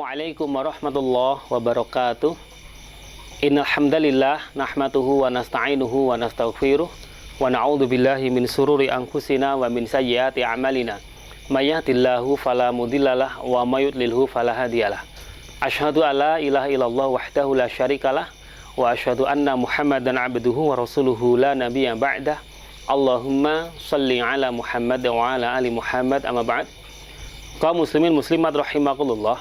Assalamualaikum warahmatullahi wabarakatuh. Innal hamdalillah nahmaduhu wa nasta'inuhu wa nastaghfiruh wa na'udzu billahi min sururi anfusina wa min sayyiati a'malina. May yahdihillahu fala mudhillalah wa may yudlilhu fala hadiyalah. Asyhadu alla ilaha illallah wahdahu la syarikalah wa asyhadu anna Muhammadan 'abduhu wa rasuluhu la nabiyya ba'dah. Allahumma shalli ala Muhammad wa ala ali Muhammad, amma ba'd. Kaum muslimin muslimat rahimakumullah,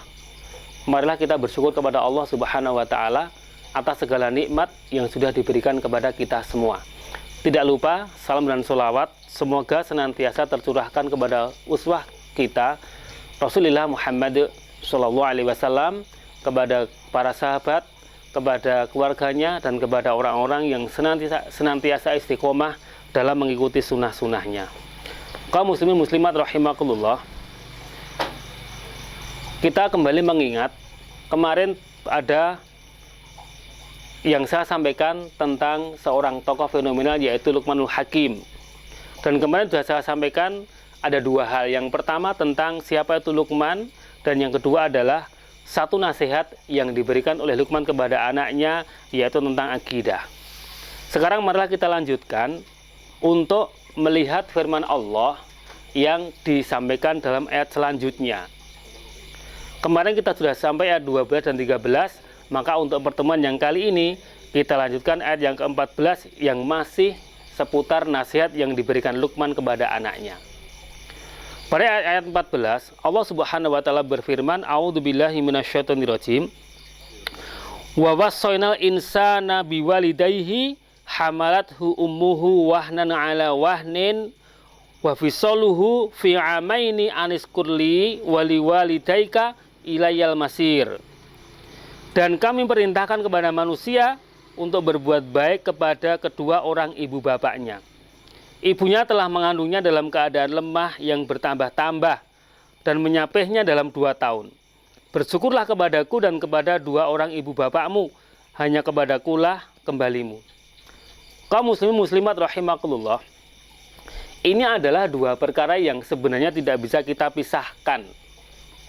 marilah kita bersyukur kepada Allah Subhanahu wa taala atas segala nikmat yang sudah diberikan kepada kita semua. Tidak lupa salam dan sholawat semoga senantiasa tercurahkan kepada uswah kita Rasulullah Muhammad sallallahu alaihi wasallam, kepada para sahabat, kepada keluarganya, dan kepada orang-orang yang senantiasa istiqomah dalam mengikuti sunnah-sunnahnya. Kaum muslimin muslimat rahimakumullah, kita kembali mengingat kemarin ada yang saya sampaikan tentang seorang tokoh fenomenal yaitu Luqmanul Hakim. Dan kemarin sudah saya sampaikan ada dua hal. Yang pertama tentang siapa itu Luqman, dan yang kedua adalah satu nasihat yang diberikan oleh Luqman kepada anaknya yaitu tentang akidah. Sekarang marilah kita lanjutkan untuk melihat firman Allah yang disampaikan dalam ayat selanjutnya. Kemarin kita sudah sampai ayat 12 dan 13, maka untuk pertemuan yang kali ini kita lanjutkan ayat yang ke-14 yang masih seputar nasihat yang diberikan Luqman kepada anaknya. Pada ayat 14, Allah Subhanahu wa taala berfirman, A'udzubillahi minasyaitonirrajim. Wa wassaynal insana biwalidayhi hamalathu ummuhu wahnan ala wahnin wa fisaluhu fi amaini aniskurli waliwalidayka ilayal masir. Dan kami perintahkan kepada manusia untuk berbuat baik kepada kedua orang ibu bapaknya. Ibunya telah mengandungnya dalam keadaan lemah yang bertambah-tambah dan menyapihnya dalam 2 tahun. Bersyukurlah kepadaku dan kepada dua orang ibu bapakmu, hanya kepadakulah kembalimu. Kaum muslimin muslimat rahimakumullah, ini adalah dua perkara yang sebenarnya tidak bisa kita pisahkan.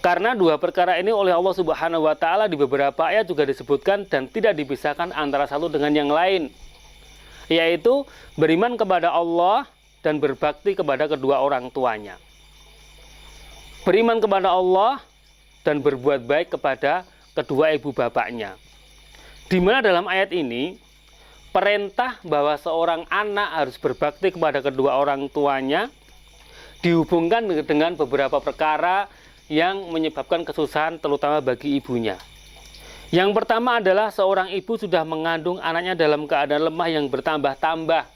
Karena dua perkara ini oleh Allah Subhanahu wa taala di beberapa ayat juga disebutkan dan tidak dipisahkan antara satu dengan yang lain, yaitu beriman kepada Allah dan berbakti kepada kedua orang tuanya. Beriman kepada Allah dan berbuat baik kepada kedua ibu bapaknya. Di mana dalam ayat ini perintah bahwa seorang anak harus berbakti kepada kedua orang tuanya dihubungkan dengan beberapa perkara yang menyebabkan kesusahan terutama bagi ibunya. Yang pertama adalah seorang ibu sudah mengandung anaknya dalam keadaan lemah yang bertambah-tambah.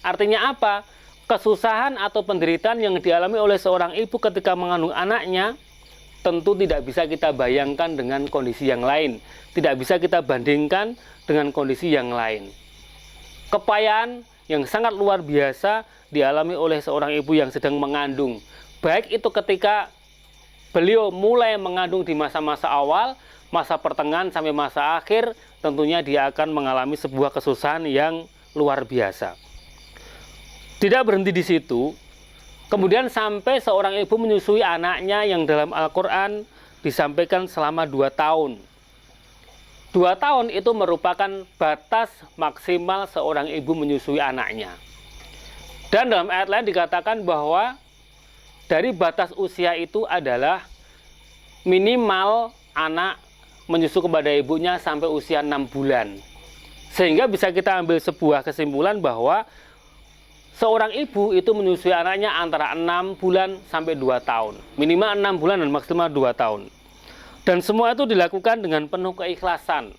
Artinya apa? Kesusahan atau penderitaan yang dialami oleh seorang ibu ketika mengandung anaknya tentu tidak bisa kita bayangkan dengan kondisi yang lain. Tidak bisa kita bandingkan dengan kondisi yang lain. Kepayahan yang sangat luar biasa dialami oleh seorang ibu yang sedang mengandung. Baik itu ketika beliau mulai mengandung di masa-masa awal, masa pertengahan sampai masa akhir, tentunya dia akan mengalami sebuah kesusahan yang luar biasa. Tidak berhenti di situ, kemudian sampai seorang ibu menyusui anaknya yang dalam Al-Quran disampaikan selama 2 tahun. 2 tahun itu merupakan batas maksimal seorang ibu menyusui anaknya. Dan dalam ayat lain dikatakan bahwa dari batas usia itu adalah minimal anak menyusu kepada ibunya sampai usia 6 bulan. Sehingga bisa kita ambil sebuah kesimpulan bahwa seorang ibu itu menyusui anaknya antara 6 bulan sampai 2 tahun. Minimal 6 bulan dan maksimal 2 tahun. Dan semua itu dilakukan dengan penuh keikhlasan.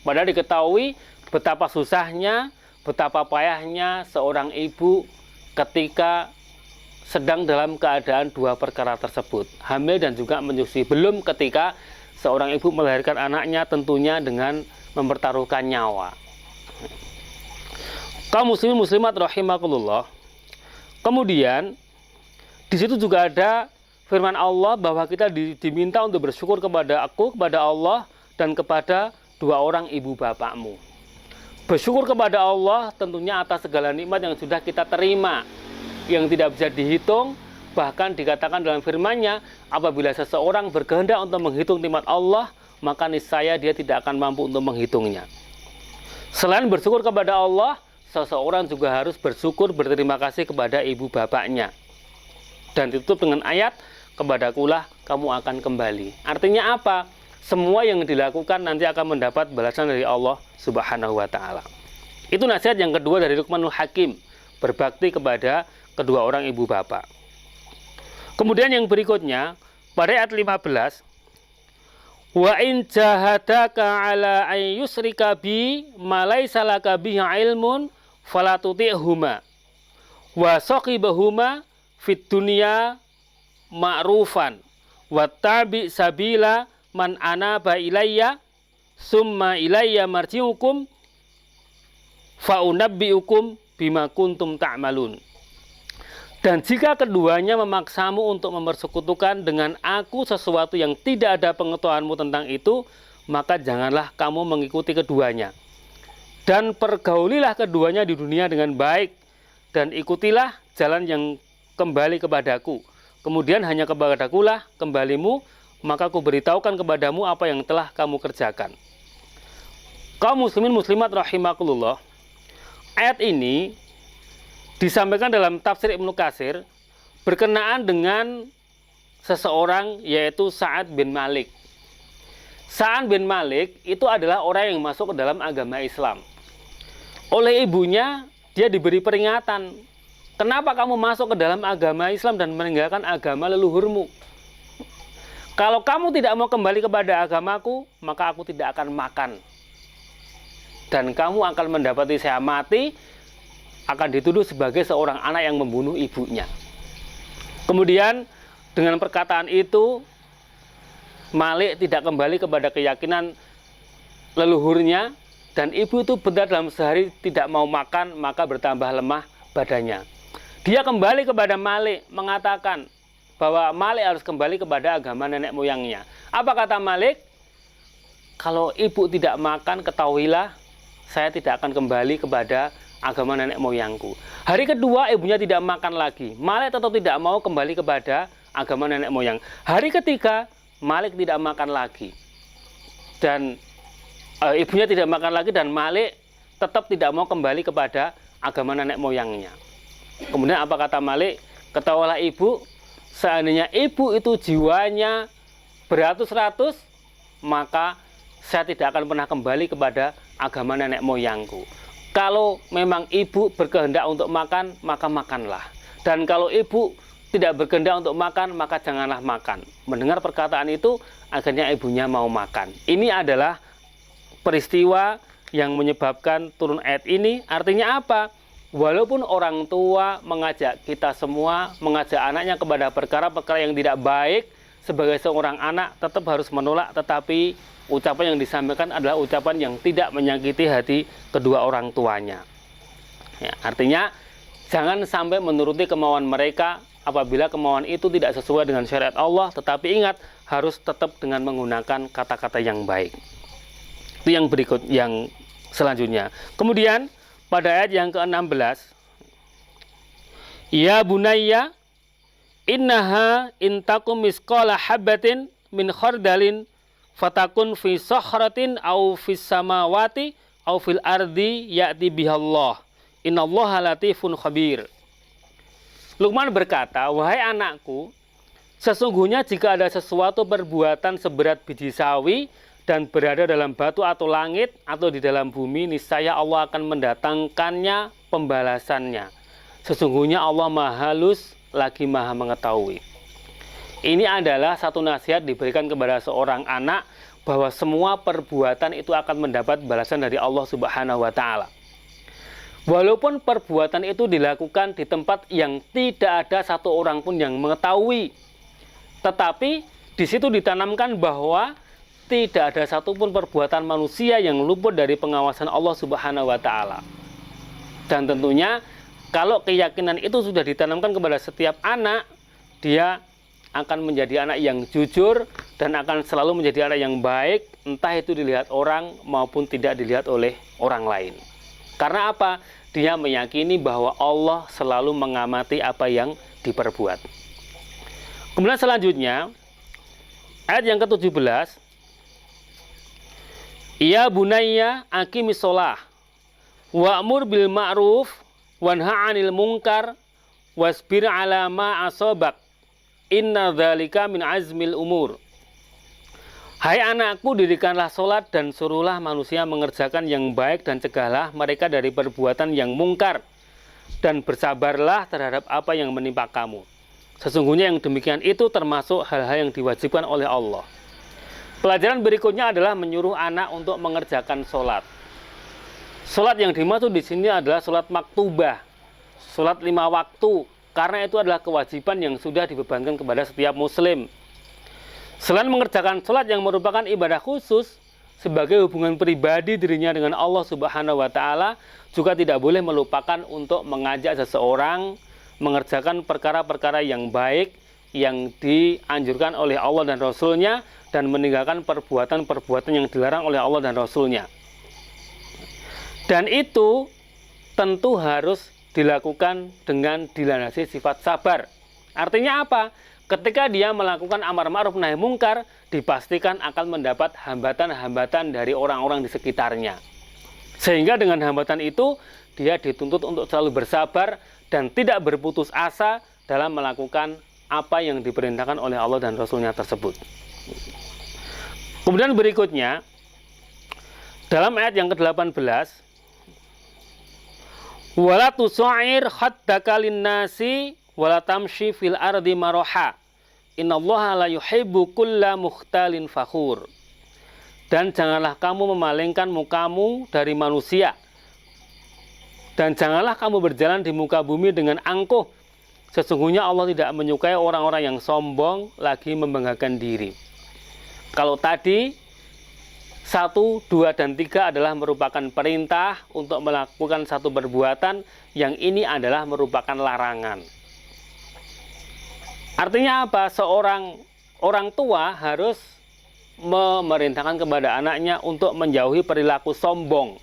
Padahal diketahui betapa susahnya, betapa payahnya seorang ibu ketika sedang dalam keadaan dua perkara tersebut, hamil dan juga menyusui. Belum ketika seorang ibu melahirkan anaknya tentunya dengan mempertaruhkan nyawa. Kaum muslimin muslimat rahimakumullah. Kemudian di situ juga ada firman Allah bahwa kita diminta untuk bersyukur kepada Allah dan kepada dua orang ibu bapakmu. Bersyukur kepada Allah tentunya atas segala nikmat yang sudah kita terima, yang tidak bisa dihitung Bahkan dikatakan dalam firman-Nya, apabila seseorang berkehendak untuk menghitung nikmat Allah, maka niscaya dia tidak akan mampu untuk menghitungnya. Selain bersyukur kepada Allah, seseorang juga harus bersyukur berterima kasih kepada ibu bapaknya. Dan ditutup dengan ayat, kepadakulah kamu akan kembali. Artinya apa? Semua yang dilakukan nanti akan mendapat balasan dari Allah Subhanahu wa Ta'ala. Itu nasihat yang kedua dari Luqmanul Hakim, berbakti kepada kedua orang ibu bapak. Kemudian yang berikutnya, pada ayat 15, wa in jahadaka ala ay yusrika bi ma laysa laka bihi ilmun fala tuti'huma wa saqibahuma fid dunya ma'rufan wa tabi sabila man anaba ilayya summa ilayya marji'ukum fa unabbi'ukum bima kuntum ta'malun. Dan jika keduanya memaksamu untuk mempersekutukan dengan aku sesuatu yang tidak ada pengetahuanmu tentang itu, maka janganlah kamu mengikuti keduanya. Dan pergaulilah keduanya di dunia dengan baik, dan ikutilah jalan yang kembali kepadaku. Kemudian hanya kepadakulah kembalimu, maka aku beritahukan kepadamu apa yang telah kamu kerjakan. Kaum muslimin muslimat rahimakumullah, ayat ini disampaikan dalam tafsir Ibnu Katsir berkenaan dengan seseorang yaitu Sa'ad bin Malik. Sa'ad bin Malik itu adalah orang yang masuk ke dalam agama Islam. Oleh ibunya dia diberi peringatan, kenapa kamu masuk ke dalam agama Islam dan meninggalkan agama leluhurmu? Kalau kamu tidak mau kembali kepada agamaku, maka aku tidak akan makan. Dan kamu akan mendapati saya mati, akan dituduh sebagai seorang anak yang membunuh ibunya. Kemudian dengan perkataan itu, Malik tidak kembali kepada keyakinan leluhurnya, dan ibu itu benar dalam sehari tidak mau makan, maka bertambah lemah badannya. Dia kembali kepada Malik, mengatakan bahwa Malik harus kembali kepada agama nenek moyangnya. Apa kata Malik? Kalau ibu tidak makan, ketahuilah saya tidak akan kembali kepada agama nenek moyangku. Hari kedua ibunya tidak makan lagi. Malik tetap tidak mau kembali kepada agama nenek moyang. Hari ketiga Malik tidak makan lagi. Dan ibunya tidak makan lagi dan Malik tetap tidak mau kembali kepada agama nenek moyangnya. Kemudian apa kata Malik? Ketahuilah ibu, seandainya ibu itu jiwanya beratus-ratus, maka saya tidak akan pernah kembali kepada agama nenek moyangku. Kalau memang ibu berkehendak untuk makan, maka makanlah. Dan kalau ibu tidak berkehendak untuk makan, maka janganlah makan. Mendengar perkataan itu, akhirnya ibunya mau makan. Ini adalah peristiwa yang menyebabkan turun ayat ini. Artinya apa? Walaupun orang tua mengajak kita semua, mengajak anaknya kepada perkara-perkara yang tidak baik, sebagai seorang anak tetap harus menolak, tetapi ucapan yang disampaikan adalah ucapan yang tidak menyakiti hati kedua orang tuanya. Ya, artinya jangan sampai menuruti kemauan mereka apabila kemauan itu tidak sesuai dengan syariat Allah, tetapi ingat harus tetap dengan menggunakan kata-kata yang baik. Itu yang berikut, yang selanjutnya. Kemudian pada ayat yang ke-16, ya bunayya innaha intakum misqala habatin min khardalin fatakun fi sakhratin au fis samawati au fil ardi ya'ti bihallah innallaha latifun khabir. Luqman berkata, wahai anakku, sesungguhnya jika ada sesuatu perbuatan seberat biji sawi dan berada dalam batu atau langit atau di dalam bumi, niscaya Allah akan mendatangkannya pembalasannya. Sesungguhnya Allah Maha Halus lagi Maha Mengetahui. Ini adalah satu nasihat diberikan kepada seorang anak bahwa semua perbuatan itu akan mendapat balasan dari Allah Subhanahu wa Ta'ala. Walaupun perbuatan itu dilakukan di tempat yang tidak ada satu orang pun yang mengetahui, tetapi di situ ditanamkan bahwa tidak ada satupun perbuatan manusia yang luput dari pengawasan Allah Subhanahu wa Ta'ala. Dan tentunya kalau keyakinan itu sudah ditanamkan kepada setiap anak, dia akan menjadi anak yang jujur dan akan selalu menjadi anak yang baik, entah itu dilihat orang maupun tidak dilihat oleh orang lain. Karena apa? Dia meyakini bahwa Allah selalu mengamati apa yang diperbuat. Kemudian selanjutnya ayat yang ke-17, ya bunayya aqimis shalah wa'mur bil ma'ruf wanha 'anil munkar wasbir 'ala ma asabak inna dzalika min azmil umur. Hai anakku, dirikanlah sholat dan suruhlah manusia mengerjakan yang baik dan cegahlah mereka dari perbuatan yang mungkar dan bersabarlah terhadap apa yang menimpa kamu. Sesungguhnya yang demikian itu termasuk hal-hal yang diwajibkan oleh Allah. Pelajaran berikutnya adalah menyuruh anak untuk mengerjakan sholat. Sholat yang dimaksud di sini adalah sholat maktubah, sholat 5 waktu, karena itu adalah kewajiban yang sudah dibebankan kepada setiap muslim. Selain mengerjakan sholat yang merupakan ibadah khusus sebagai hubungan pribadi dirinya dengan Allah Subhanahu wa Ta'ala, juga tidak boleh melupakan untuk mengajak seseorang mengerjakan perkara-perkara yang baik yang dianjurkan oleh Allah dan Rasul-Nya, dan meninggalkan perbuatan-perbuatan yang dilarang oleh Allah dan Rasul-Nya. Dan itu tentu harus dilakukan dengan dilandasi sifat sabar. Artinya apa? Ketika dia melakukan amar ma'ruf nahi mungkar, dipastikan akan mendapat hambatan-hambatan dari orang-orang di sekitarnya. Sehingga dengan hambatan itu, dia dituntut untuk selalu bersabar dan tidak berputus asa dalam melakukan apa yang diperintahkan oleh Allah dan Rasul-Nya tersebut. Kemudian berikutnya, dalam ayat yang ke-18, wala tusa'ir khaddaka linnasi wala tamshi fil ardi maraha innallaha la yuhibbu kulla mukhtalin fakhur. Dan janganlah kamu memalingkan mukamu dari manusia, dan janganlah kamu berjalan di muka bumi dengan angkuh. Sesungguhnya Allah tidak menyukai orang-orang yang sombong lagi membanggakan diri. Kalau tadi 1, 2, dan 3 adalah merupakan perintah untuk melakukan satu perbuatan, yang ini adalah merupakan larangan. Artinya apa? Seorang orang tua harus memerintahkan kepada anaknya untuk menjauhi perilaku sombong.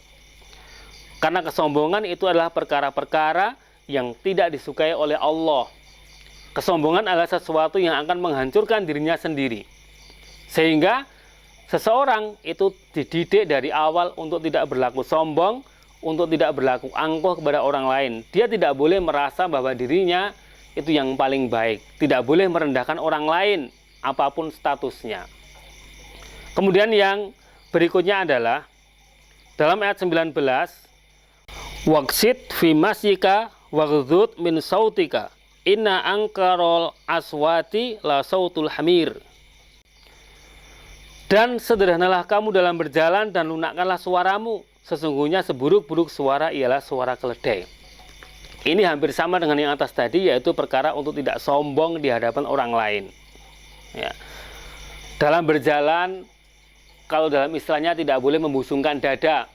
Karena kesombongan itu adalah perkara-perkara yang tidak disukai oleh Allah. Kesombongan adalah sesuatu yang akan menghancurkan dirinya sendiri. Sehingga seseorang itu dididik dari awal untuk tidak berlaku sombong, untuk tidak berlaku angkuh kepada orang lain. Dia tidak boleh merasa bahwa dirinya itu yang paling baik. Tidak boleh merendahkan orang lain, apapun statusnya. Kemudian yang berikutnya adalah dalam ayat 19, waqsid fi masyika waghdud min sautika inna angkarol aswati la sautul hamir. Dan sederhanalah kamu dalam berjalan dan lunakkanlah suaramu. Sesungguhnya seburuk-buruk suara ialah suara keledai. Ini hampir sama dengan yang atas tadi, yaitu perkara untuk tidak sombong di hadapan orang lain. Ya. Dalam berjalan, kalau dalam istilahnya tidak boleh membusungkan dada,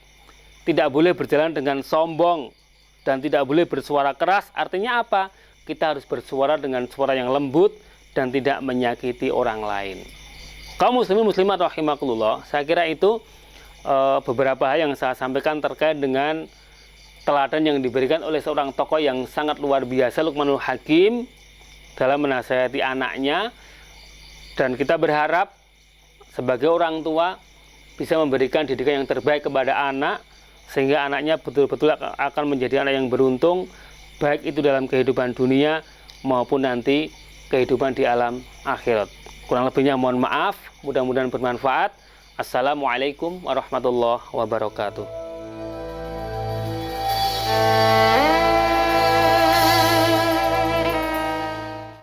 tidak boleh berjalan dengan sombong, dan tidak boleh bersuara keras. Artinya apa? Kita harus bersuara dengan suara yang lembut dan tidak menyakiti orang lain. Kaum muslimin muslimat rahimakumullah, saya kira itu beberapa hal yang saya sampaikan terkait dengan teladan yang diberikan oleh seorang tokoh yang sangat luar biasa, Luqmanul Hakim, dalam menasihati anaknya. Dan kita berharap sebagai orang tua bisa memberikan didikan yang terbaik kepada anak, sehingga anaknya betul-betul akan menjadi anak yang beruntung, baik itu dalam kehidupan dunia maupun nanti kehidupan di alam akhirat. Kurang lebihnya mohon maaf, mudah-mudahan bermanfaat. Assalamualaikum warahmatullahi wabarakatuh.